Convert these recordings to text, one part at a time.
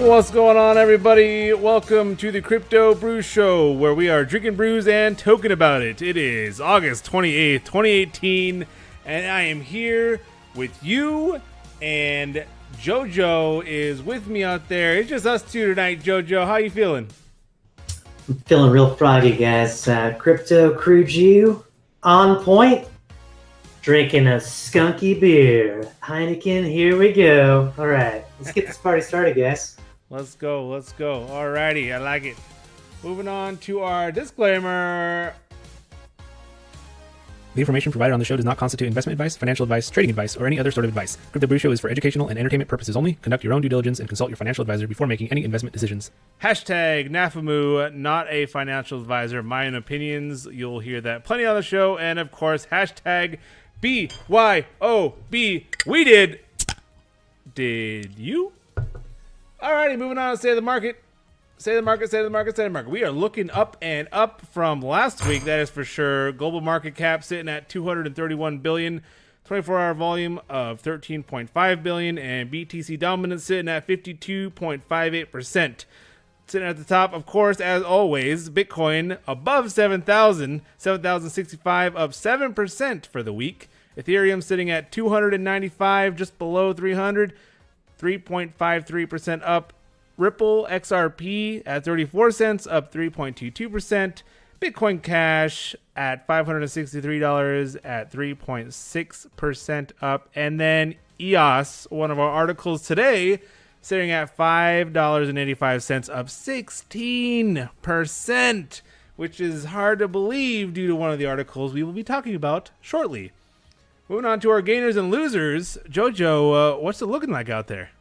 What's going on, everybody? Welcome to the Crypto Brew Show, where we are drinking brews and talking about it. It is August 28th, 2018, and I am here with you, and JoJo is with me out there. It's just us two tonight. JoJo, how you feeling? I'm feeling real froggy, guys. Crypto Crew Jew on point. Drinking a skunky beer. Heineken, here we go. All right, let's get this party started, guys. Let's go. Alrighty, I like it. Moving on to our disclaimer. The information provided on the show does not constitute investment advice, financial advice, trading advice, or any other sort of advice. Crypto Brew Show is for educational and entertainment purposes only. Conduct your own due diligence and consult your financial advisor before making any investment decisions. Hashtag NAFAMU, not a financial advisor. My own opinions. You'll hear that plenty on the show. And of course, hashtag BYOB. We did. Did you? Alrighty, moving on to State of the Market. State of the market. We are looking up and up from last week, that is for sure. Global market cap sitting at 231 billion, 24-hour volume of 13.5 billion, and BTC dominance sitting at 52.58%. Sitting at the top, of course, as always, Bitcoin above 7,000, 7,065, up 7% for the week. Ethereum sitting at 295, just below 300. 3.53% up. Ripple XRP at 34 cents, up 3.22%. Bitcoin Cash at $563 at 3.6% up. And then EOS, one of our articles today, sitting at $5.85, up 16%, which is hard to believe due to one of the articles we will be talking about shortly. Moving on to our gainers and losers. JoJo, what's it looking like out there?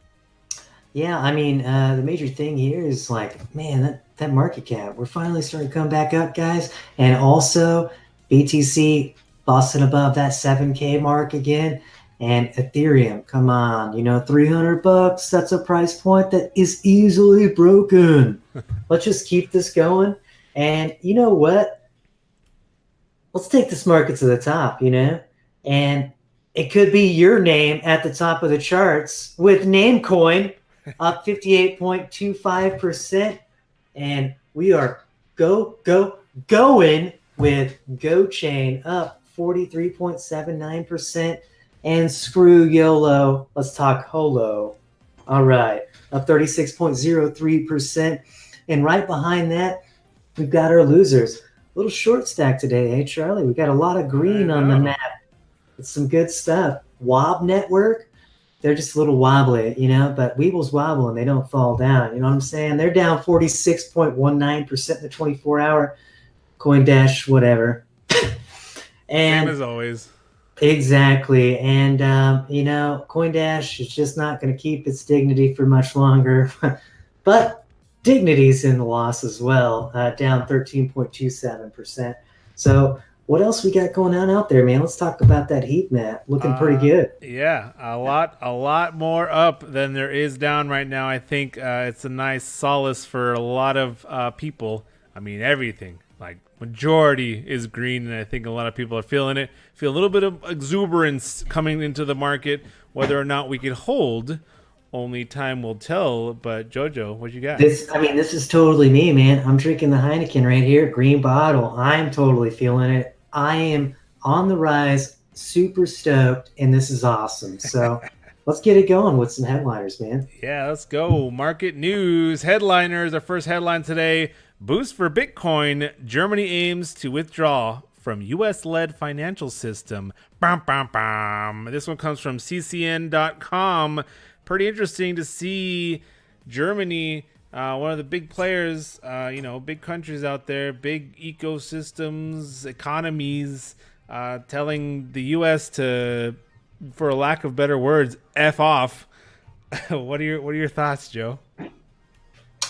Yeah, I mean, the major thing here is like, man, that market cap, we're finally starting to come back up, guys. And also, BTC busting above that 7K mark again. And Ethereum, come on, $300, that's a price point that is easily broken. Let's just keep this going. And you know what? Let's take this market to the top, And it could be your name at the top of the charts with Namecoin up 58.25%. And we are going with GoChain up 43.79%. And screw YOLO, let's talk HOLO. All right, up 36.03%. And right behind that, we've got our losers. A little short stack today, hey, Charlie? We got a lot of green on the map. It's some good stuff. Wob Network, they're just a little wobbly, but Weebles wobble and they don't fall down. You know what I'm saying? They're down 46.19% in the 24-hour. CoinDash, whatever. And same as always. Exactly. And, CoinDash is just not going to keep its dignity for much longer. But dignity's in the loss as well, down 13.27%. So what else we got going on out there, man? Let's talk about that heat map. Looking pretty good. Yeah, a lot more up than there is down right now. I think it's a nice solace for a lot of people. I mean, everything. Like, majority is green, and I think a lot of people are feeling it. Feel a little bit of exuberance coming into the market. Whether or not we can hold, only time will tell. But JoJo, what you got? This is totally me, man. I'm drinking the Heineken right here, green bottle. I'm totally feeling it. I am on the rise, super stoked, and this is awesome. So let's get it going with some headliners, man. Yeah, let's go. Market news. Headliners. Our first headline today, boost for Bitcoin. Germany aims to withdraw from USled financial system. Bam, bam, bam. This one comes from ccn.com. Pretty interesting to see Germany, one of the big players, big countries out there, big ecosystems, economies, telling the U.S. to, for a lack of better words, F off. What are your thoughts, Joe?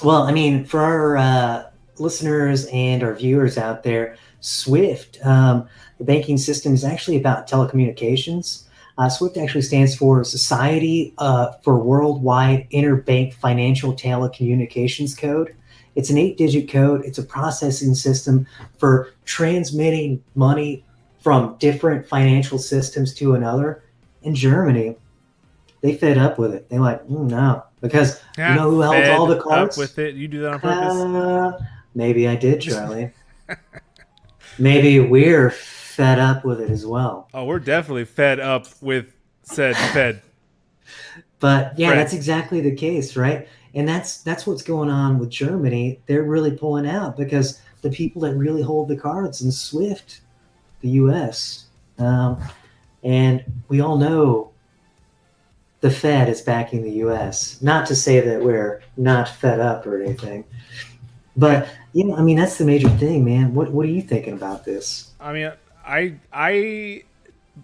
Well, I mean, for our listeners and our viewers out there, SWIFT, the banking system, is actually about telecommunications. SWIFT actually stands for Society for Worldwide Interbank Financial Telecommunications Code. It's an 8-digit code. It's a processing system for transmitting money from different financial systems to another. In Germany, They fed up with it. They're like, no, because you know who held all the Fed cards? up with it. You do that on purpose. Maybe I did, Charlie. Maybe we're fed up with it as well. Oh, we're definitely fed up with said Fed. But yeah, Fred. that's exactly the case, right? And that's what's going on with Germany. They're really pulling out because the people that really hold the cards in Swift, the U.S. And we all know the Fed is backing the U.S. Not to say that we're not fed up or anything, but I mean that's the major thing, man. What are you thinking about this? I mean,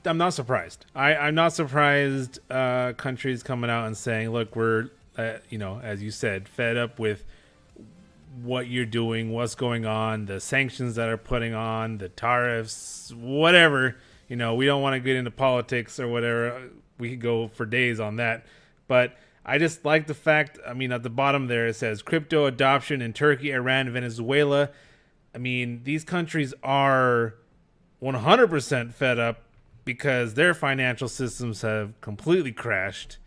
I'm not surprised. I'm not surprised. Countries coming out and saying, "Look, we're, as you said, fed up with what you're doing, what's going on, the sanctions that are putting on, the tariffs, whatever." We don't want to get into politics or whatever. We could go for days on that, but I just like the fact. I mean, at the bottom there it says crypto adoption in Turkey, Iran, Venezuela. I mean, these countries are 100% fed up because their financial systems have completely crashed.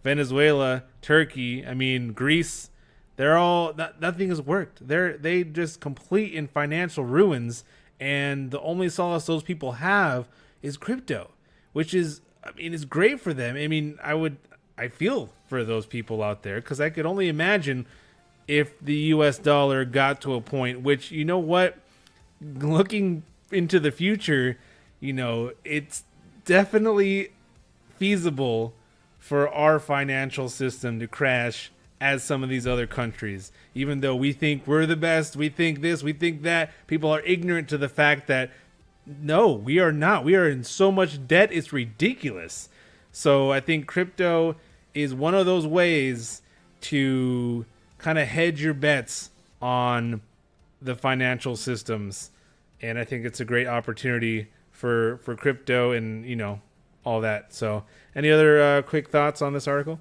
Venezuela, Turkey, I mean, Greece, they're all, nothing has worked. They just complete in financial ruins, and the only solace those people have is crypto, which is, I mean, it's great for them. I mean, I feel for those people out there because I could only imagine if the US dollar got to a point, which, you know what, looking into the future, it's definitely feasible for our financial system to crash as some of these other countries. Even though we think we're the best, we think this, we think that, people are ignorant to the fact that no, we are not. We are in so much debt, it's ridiculous. So I think crypto is one of those ways to kind of hedge your bets on the financial systems. And I think it's a great opportunity for crypto and, all that. So any other quick thoughts on this article?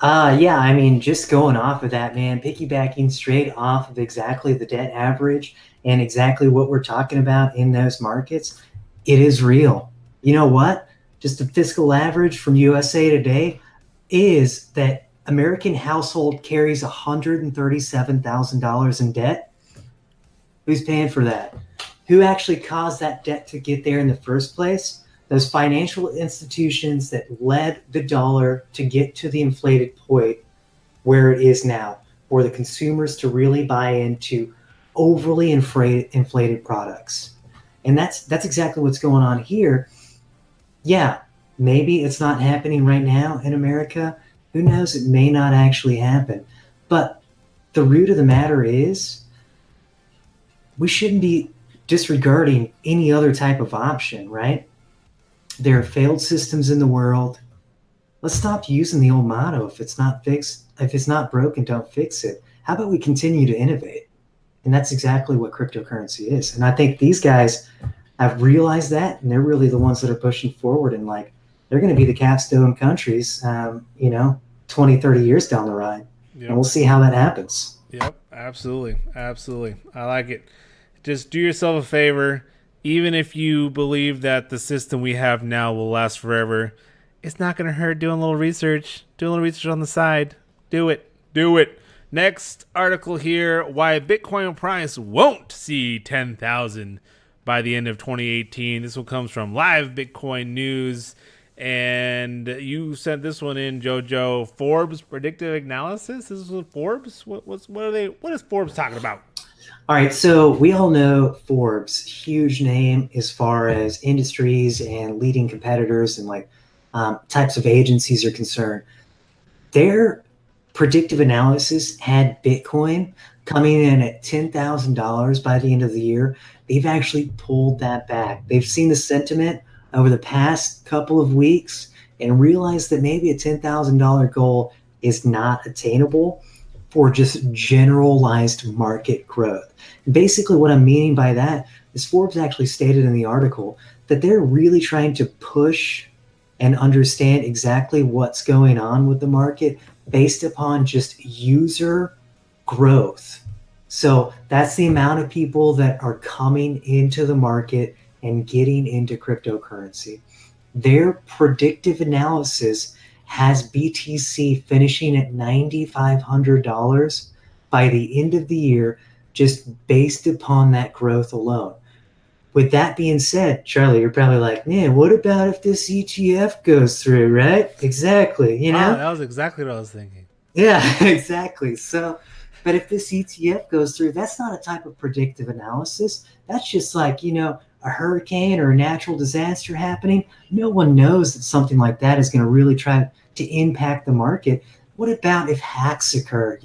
Yeah, I mean, just going off of that, man, piggybacking straight off of exactly the debt average and exactly what we're talking about in those markets, it is real. You know what? Just the fiscal average from USA Today is that American household carries $137,000 in debt. Who's paying for that? Who actually caused that debt to get there in the first place? Those financial institutions that led the dollar to get to the inflated point where it is now, for the consumers to really buy into overly inflated products. And that's exactly what's going on here. Yeah, maybe it's not happening right now in America. Who knows? It may not actually happen. But the root of the matter is we shouldn't be disregarding any other type of option, right? There are failed systems in the world. Let's stop using the old motto, if it's not broken, don't fix it. How about we continue to innovate? And that's exactly what cryptocurrency is. And I think these guys have realized that, and they're really the ones that are pushing forward, and they're going to be the capstone countries, 20, 30 years down the ride. Yep. And we'll see how that happens. Yep, absolutely. Absolutely. I like it. Just do yourself a favor. Even if you believe that the system we have now will last forever, it's not going to hurt doing a little research. Do a little research on the side. Do it. Do it. Next article here, why Bitcoin price won't see 10,000 by the end of 2018. This one comes from Live Bitcoin News. And you sent this one in, Jojo. Forbes predictive analysis? This is Forbes? What is Forbes talking about? All right, so we all know Forbes, huge name as far as industries and leading competitors and types of agencies are concerned. Their predictive analysis had Bitcoin coming in at $10,000 by the end of the year. They've actually pulled that back. They've seen the sentiment over the past couple of weeks and realized that maybe a $10,000 goal is not attainable for just generalized market growth. Basically, what I'm meaning by that is Forbes actually stated in the article that they're really trying to push and understand exactly what's going on with the market based upon just user growth. So that's the amount of people that are coming into the market and getting into cryptocurrency. their predictive analysis has BTC finishing at $9,500 by the end of the year, just based upon that growth alone. With that being said, Charlie, you're probably like, man, what about if this ETF goes through, right? Exactly, you know? That was exactly what I was thinking. Yeah, exactly. So, but if this ETF goes through, that's not a type of predictive analysis. That's just like, a hurricane or a natural disaster happening. No one knows that something like that is going to really try to impact the market. What about if hacks occur?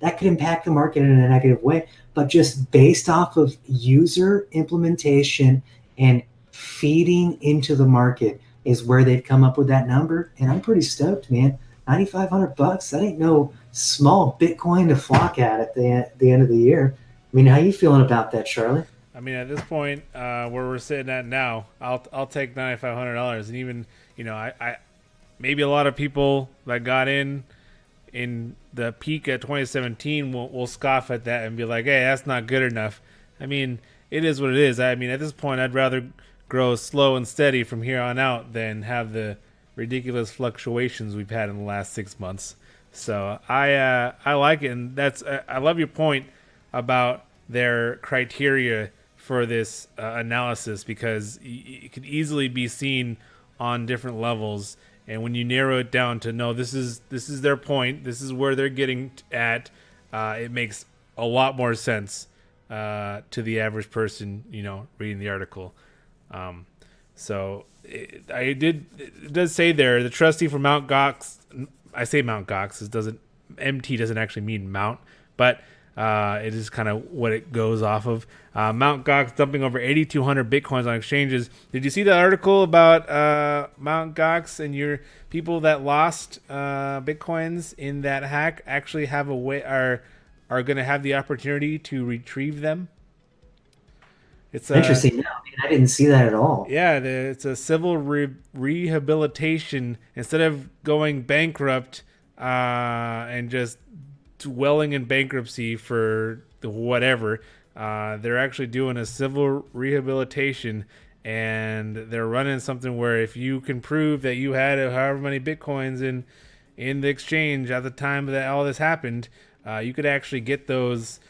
That could impact the market in a negative way, but just based off of user implementation and feeding into the market is where they've come up with that number. And I'm pretty stoked, man. $9,500, that ain't no small Bitcoin to flock at the end of the year. I mean, how you feeling about that, Charlie? I mean, at this point, where we're sitting at now, I'll take $9,500, and even I maybe a lot of people that got in the peak at 2017 will scoff at that and be like, hey, that's not good enough. I mean, it is what it is. I mean, at this point, I'd rather grow slow and steady from here on out than have the ridiculous fluctuations we've had in the last 6 months. So I like it, and I love your point about their criteria for this analysis, because it could easily be seen on different levels, and when you narrow it down to no, this is their point, this is where they're getting at, it makes a lot more sense to the average person reading the article. It does say there, the trustee for Mount Gox. I say Mount Gox. MT doesn't actually mean Mount, but it is kind of what it goes off of. Mount Gox dumping over 8,200 Bitcoins on exchanges. Did you see that article about Mount Gox and your people that lost Bitcoins in that hack actually have a way are going to have the opportunity to retrieve them? It's interesting. No, I didn't see that at all. Yeah, it's a civil rehabilitation. Instead of going bankrupt and just dwelling in bankruptcy for whatever, they're actually doing a civil rehabilitation, and they're running something where if you can prove that you had however many Bitcoins in the exchange at the time that all this happened, you could actually get those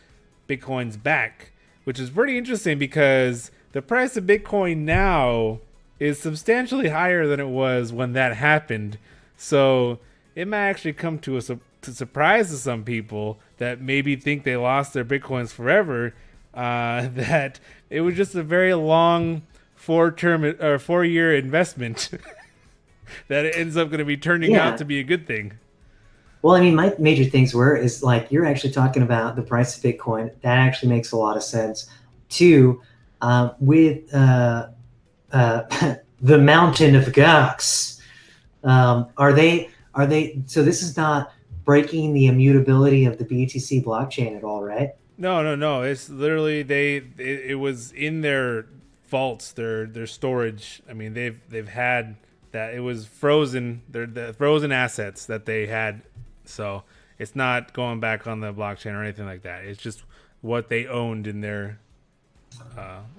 Bitcoins back. Which is pretty interesting because the price of Bitcoin now is substantially higher than it was when that happened. So it might actually come to surprise to some people that maybe think they lost their Bitcoins forever, that it was just a very long 4-year investment that it ends up going to be turning out to be a good thing. Well, I mean, my major things is like, you're actually talking about the price of Bitcoin. That actually makes a lot of sense. Two, with the mountain of Gox, are they, so this is not breaking the immutability of the BTC blockchain at all, right? No. It's literally, it was in their vaults, their storage. I mean, they've had that. It was frozen. They're the frozen assets that they had. So it's not going back on the blockchain or anything like that. It's just what they owned in their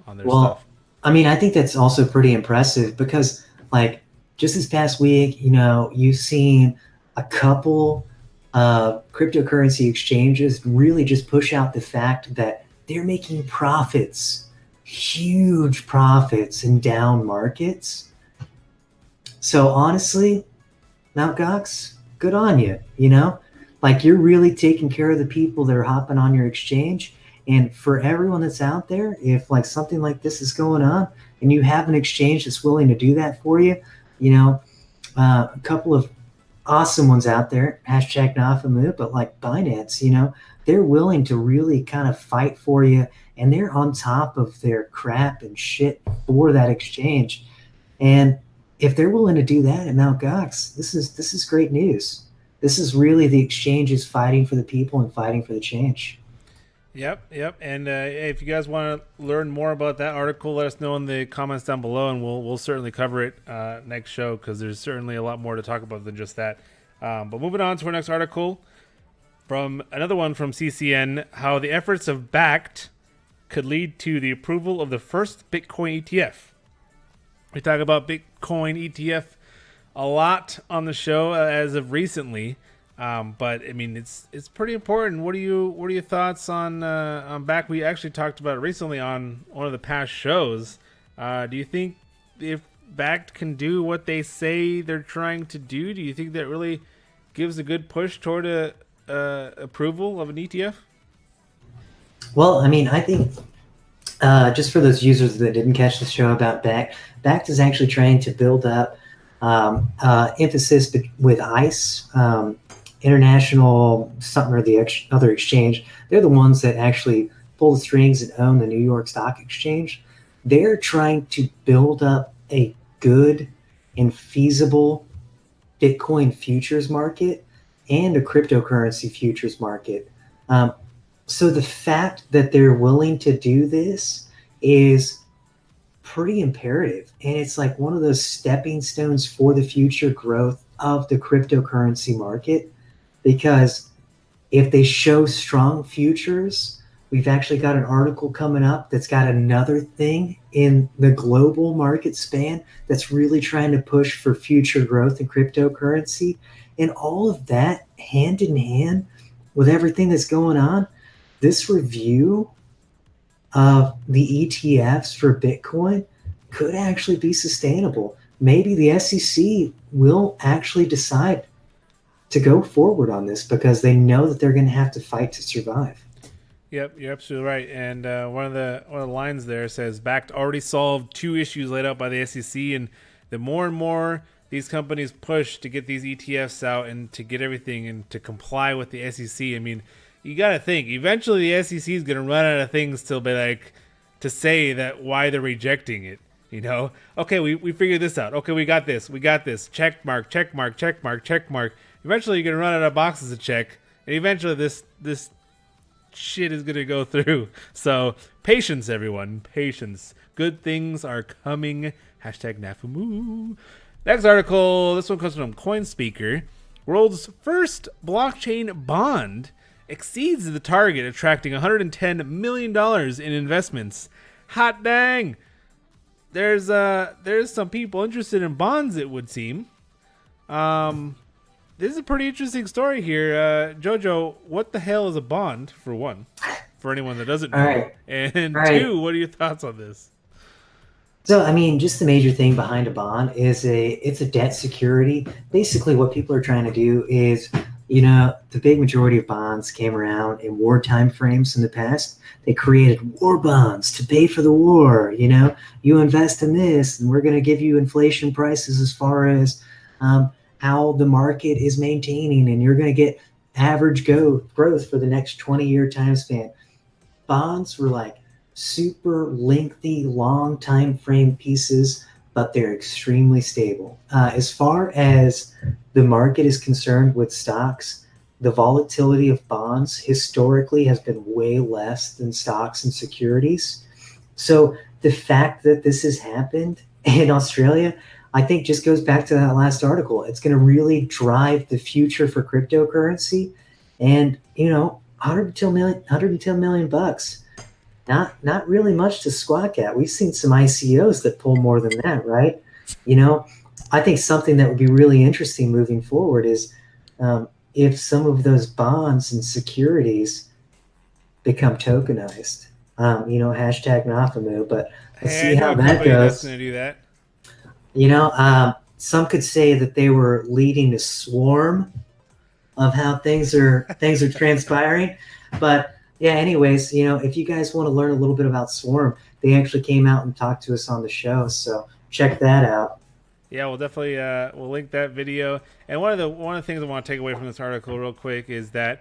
on their stuff. I mean, I think that's also pretty impressive because, like, just this past week, you've seen a couple cryptocurrency exchanges really just push out the fact that they're making profits, huge profits in down markets. So honestly, Mt. Gox, good on you, like, you're really taking care of the people that are hopping on your exchange. And for everyone that's out there, if like something like this is going on and you have an exchange that's willing to do that for you, a couple of awesome ones out there, #Nafamu, but like Binance, they're willing to really kind of fight for you, and they're on top of their crap and shit for that exchange. And if they're willing to do that at Mt. Gox, this is great news. This is really the exchanges fighting for the people and fighting for the change. Yep. And if you guys want to learn more about that article, let us know in the comments down below, and we'll certainly cover it next show, because there's certainly a lot more to talk about than just that. But moving on to our next article, from another one from CCN, how the efforts of Bakkt could lead to the approval of the first Bitcoin ETF. We talk about Bitcoin ETF a lot on the show as of recently, but I mean it's pretty important. What are your thoughts on Bakkt? We actually talked about it recently on one of the past shows. Do you think if Bakkt can do what they say they're trying to do, do you think that really gives a good push toward a approval of an ETF? Well, I mean, I think just for those users that didn't catch the show about Bakkt, Bakkt is actually trying to build up emphasis with ICE, International something or the other exchange. They're the ones that actually pull the strings and own the New York Stock Exchange. They're trying to build up a good and feasible Bitcoin futures market and a cryptocurrency futures market. So the fact that they're willing to do this is pretty imperative. And it's like one of those stepping stones for the future growth of the cryptocurrency market. Because if they show strong futures, we've actually got an article coming up that's got another thing in the global market span that's really trying to push for future growth in cryptocurrency. And all of that hand in hand with everything that's going on, this review of the ETFs for Bitcoin could actually be sustainable. Maybe the SEC will actually decide to go forward on this because they know that they're going to have to fight to survive. Yep, you're absolutely right. And one of the lines there says Bakkt already solved 2 issues laid out by the SEC, and the more and more these companies push to get these ETFs out and to get everything and to comply with the SEC. I mean, you got to think eventually the SEC is going to run out of things to say that why they're rejecting it. You know, okay, we figured this out. Okay, we got this. Check mark. Eventually, you're gonna run out of boxes to check, and eventually, this shit is gonna go through. So, patience, everyone, patience. Good things are coming. #Nafumu. Next article. This one comes from CoinSpeaker. World's first blockchain bond exceeds the target, attracting $110 million in investments. Hot dang! There's some people interested in bonds, it would seem. This is a pretty interesting story here. Jojo, what the hell is a bond, for one? For anyone that doesn't know. All right. And All right. 2, what are your thoughts on this? So, I mean, just the major thing behind a bond is it's a debt security. Basically, what people are trying to do is, the big majority of bonds came around in wartime frames in the past. They created war bonds to pay for the war. You invest in this, and we're going to give you inflation prices as far as how the market is maintaining, and you're going to get average growth for the next 20-year time span. Bonds were like super lengthy, long time frame pieces, but they're extremely stable. As far as the market is concerned with stocks, the volatility of bonds historically has been way less than stocks and securities. So the fact that this has happened in Australia, I think just goes back to that last article. It's going to really drive the future for cryptocurrency. And, $110 million bucks. Not really much to squawk at. We've seen some ICOs that pull more than that, right? I think something that would be really interesting moving forward is if some of those bonds and securities become tokenized. #Nafamu, but let's see how that goes. Going to do that. Some could say that they were leading a swarm of how things are transpiring, but yeah, anyways, if you guys want to learn a little bit about Swarm, they actually came out and talked to us on the show, so check that out. Yeah, we'll definitely we'll link that video. And one of the things I want to take away from this article real quick is that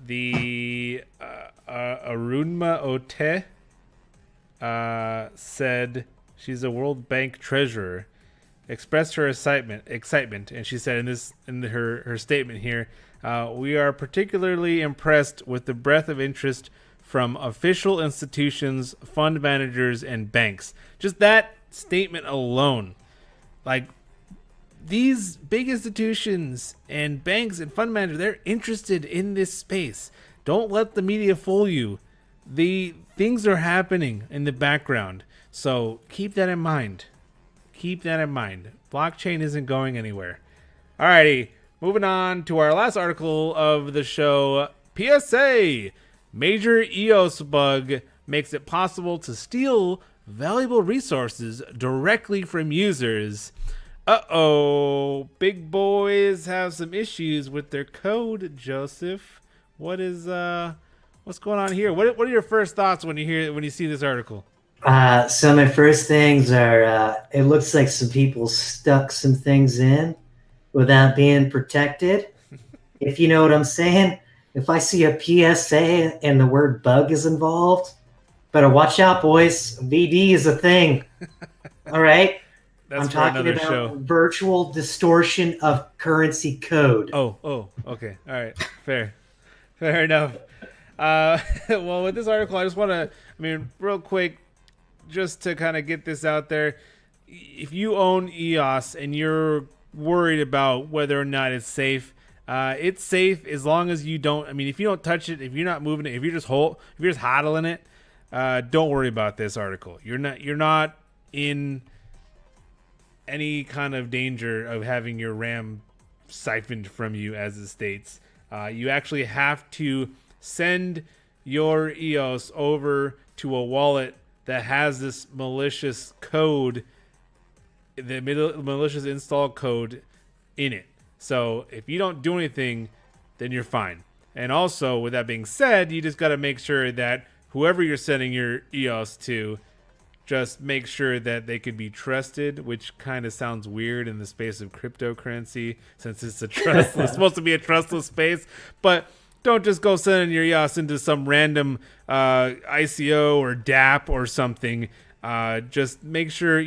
the Arunma Ote said she's a World Bank treasurer, expressed her excitement, and she said in her statement here, we are particularly impressed with the breadth of interest from official institutions, fund managers, and banks. Just that statement alone. Like, these big institutions and banks and fund managers, they're interested in this space. Don't let the media fool you. The things are happening in the background. So keep that in mind. Keep that in mind. Blockchain isn't going anywhere. Alrighty, moving on to our last article of the show. PSA: Major EOS bug makes it possible to steal valuable resources directly from users. Uh-oh, big boys have some issues with their code, Joseph. What's going on here? What are your first thoughts when you see this article? So my first things are, it looks like some people stuck some things in without being protected. If you know what I'm saying. If I see a PSA and the word bug is involved, better watch out, boys. VD is a thing. All right? That's I'm talking about show. Virtual distortion of currency code. Oh, okay. All right. Fair enough. Well, with this article, I just want to, real quick, just to kind of get this out there. If you own EOS and you're worried about whether or not it's safe as long as you don't. If you don't touch it, if you're not moving it, if you're just hodling it, don't worry about this article. You're not in any kind of danger of having your RAM siphoned from you, as it states. You actually have to send your EOS over to a wallet that has this malicious code, the malicious install code in it. So if you don't do anything, then you're fine. And also, with that being said, you just got to make sure that whoever you're sending your EOS to, just make sure that they could be trusted, which kind of sounds weird in the space of cryptocurrency, since it's it's supposed to be a trustless space. But don't just go sending your EOS into some random ICO or DApp or something. Just make sure,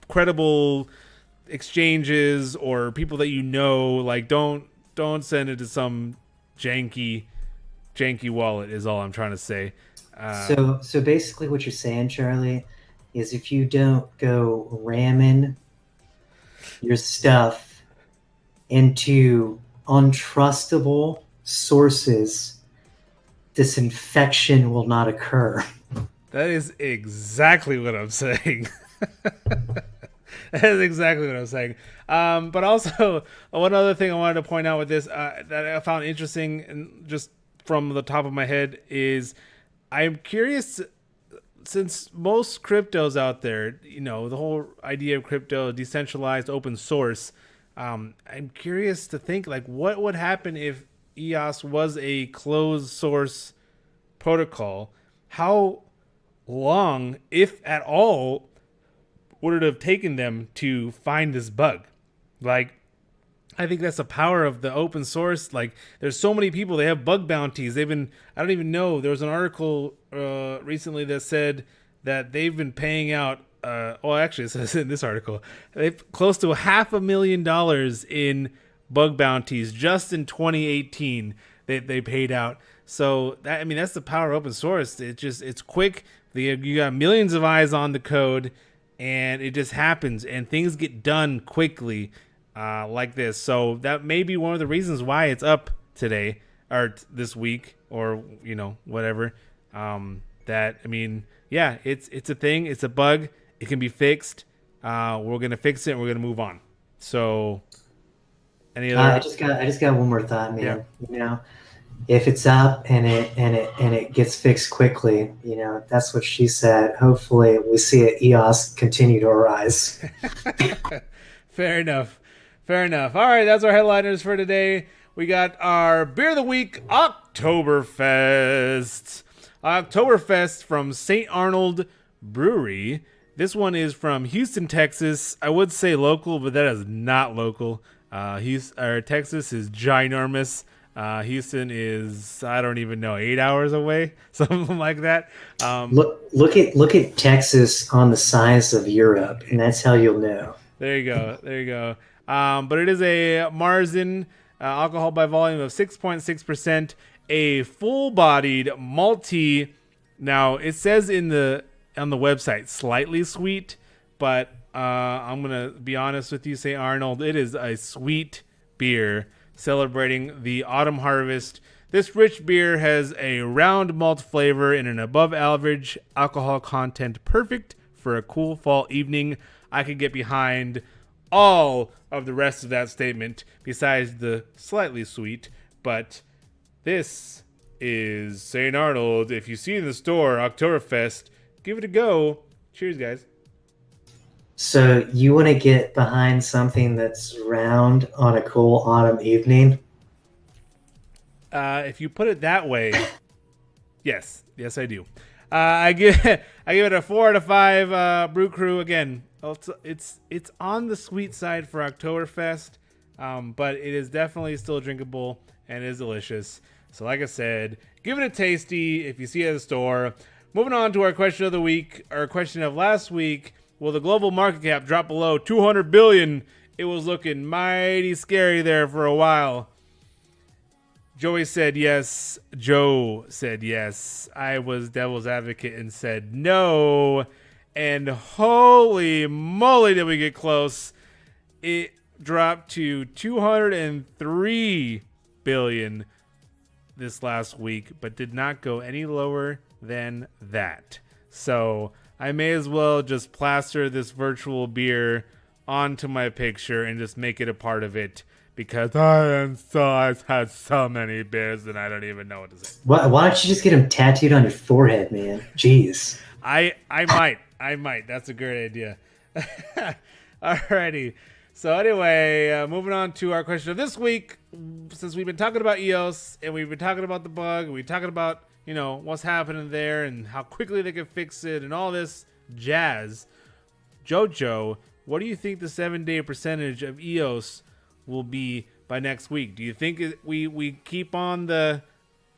credible exchanges or people that like don't send it to some janky wallet is all I'm trying to say. So basically what you're saying, Charlie, is if you don't go ramming your stuff into untrustable sources, this infection will not occur. That is exactly what I'm saying. That is exactly what I'm saying. But also, one other thing I wanted to point out with this that I found interesting, and just from the top of my head, is I'm curious, since most cryptos out there, the whole idea of crypto, decentralized, open source, I'm curious to think, what would happen if EOS was a closed source protocol? How long, if at all, would it have taken them to find this bug? I think that's the power of the open source. There's so many people, they have bug bounties. I don't even know. There was an article recently that said that they've been paying out, actually it says in this article, they've close to $500,000 in bug bounties just in 2018 they paid out. So that's the power of open source. It's quick. You got millions of eyes on the code, and it just happens, and things get done quickly, like this. So that may be one of the reasons why it's up today or this week, or whatever. It's a thing. It's a bug. It can be fixed. We're gonna fix it, and we're gonna move on. So, any other? I just got one more thought, man. Yeah. If it's up and it gets fixed quickly, that's what she said. Hopefully, we see EOS continue to rise. Fair enough. All right, that's our headliners for today. We got our beer of the week, Oktoberfest. Oktoberfest from St. Arnold Brewery. This one is from Houston, Texas. I would say local, but that is not local. Texas is ginormous. Houston is, I don't even know, 8 hours away, something like that. Look at Texas on the size of Europe, and that's how you'll know. There you go. But it is a Marzen, alcohol by volume of 6.6%, a full-bodied malty. Now it says on the website slightly sweet, but I'm gonna be honest with you, St. Arnold, it is a sweet beer celebrating the autumn harvest. This rich beer has a round malt flavor and an above average alcohol content, perfect for a cool fall evening. I could get behind all of the rest of that statement besides the slightly sweet, but this is St. Arnold. If you see in the store Oktoberfest, give it a go. Cheers, guys. So you want to get behind something that's round on a cool autumn evening? If you put it that way, yes, I do. I give it a 4 out of 5. Brew Crew again. It's on the sweet side for Oktoberfest, but it is definitely still drinkable and is delicious. So, like I said, give it a tasty if you see it at the store. Moving on to our question of the week, our question of last week: will the global market cap drop below 200 billion? It was looking mighty scary there for a while. Joey said yes. Joe said yes. I was devil's advocate and said no. And holy moly, did we get close. It dropped to 203 billion this last week, but did not go any lower than that. So I may as well just plaster this virtual beer onto my picture and just make it a part of it, because I've had so many beers and I don't even know what to say. Why don't you just get them tattooed on your forehead, man? Jeez. I might. That's a great idea. Alrighty. So anyway, moving on to our question of this week. Since we've been talking about EOS and we've been talking about the bug, we've been talking about, what's happening there and how quickly they can fix it and all this jazz. Jojo, what do you think the 7-day percentage of EOS will be by next week? Do you think we keep on the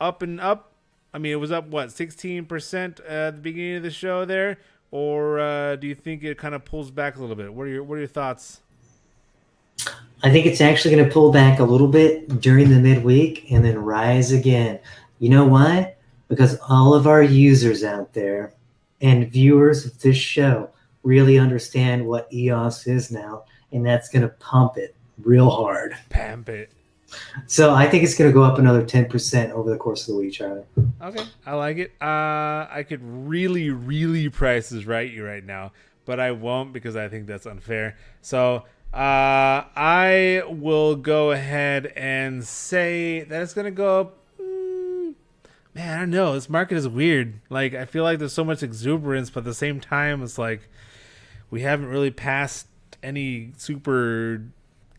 up and up? I mean, it was up, 16% at the beginning of the show there? Or do you think it kind of pulls back a little bit? What are your thoughts? I think it's actually going to pull back a little bit during the midweek and then rise again. You know why? Because all of our users out there and viewers of this show really understand what EOS is now, and that's going to pump it real hard. Pump it. So I think it's going to go up another 10% over the course of the week, Charlie. Okay, I like it. I could really, really price is right you right now, but I won't because I think that's unfair. So I will go ahead and say that it's going to go up. Man, I don't know. This market is weird. Like, I feel like there's so much exuberance, but at the same time, it's like we haven't really passed any super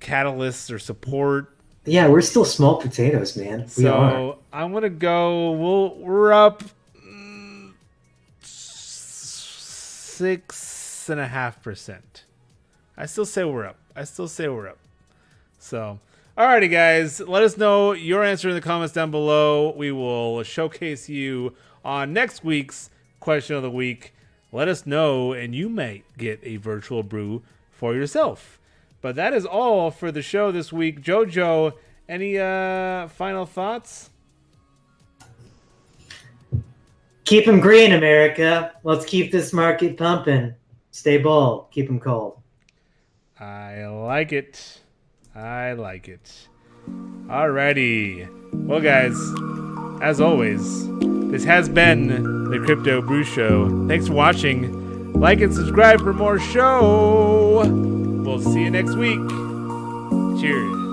catalysts or support. Yeah, we're still small potatoes, man. We are. So I'm gonna go. We're up 6.5%. I still say we're up. So, alrighty, guys. Let us know your answer in the comments down below. We will showcase you on next week's question of the week. Let us know, and you might get a virtual brew for yourself. But that is all for the show this week. Jojo, any final thoughts? Keep them green, America. Let's keep this market pumping. Stay bold. Keep them cold. I like it. Alrighty. Well, guys, as always, this has been the Crypto Brew Show. Thanks for watching. Like and subscribe for more show. We'll see you next week. Cheers.